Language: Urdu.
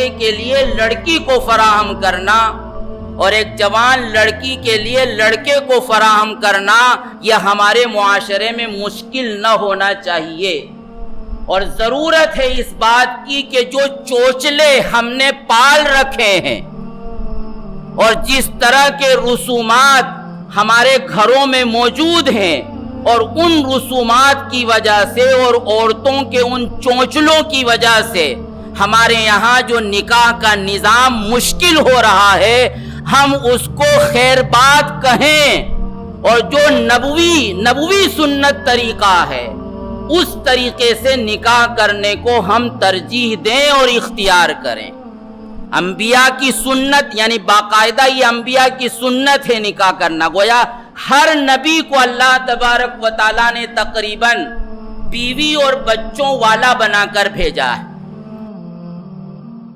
کرنے کے لیے لڑکی کو فراہم کرنا اور ایک جوان لڑکی کے لیے لڑکے کو فراہم کرنا یہ ہمارے معاشرے میں مشکل نہ ہونا چاہیے، اور ضرورت ہے اس بات کی کہ جو چوچلے ہم نے پال رکھے ہیں اور جس طرح کے رسومات ہمارے گھروں میں موجود ہیں، اور ان رسومات کی وجہ سے اور عورتوں کے ان چونچلوں کی وجہ سے ہمارے یہاں جو نکاح کا نظام مشکل ہو رہا ہے، ہم اس کو خیر بات کہیں اور جو نبوی سنت طریقہ ہے اس طریقے سے نکاح کرنے کو ہم ترجیح دیں اور اختیار کریں۔ انبیاء کی سنت یعنی باقاعدہ یہ انبیاء کی سنت ہے نکاح کرنا، گویا ہر نبی کو اللہ تبارک و تعالیٰ نے تقریباً بیوی اور بچوں والا بنا کر بھیجا ہے۔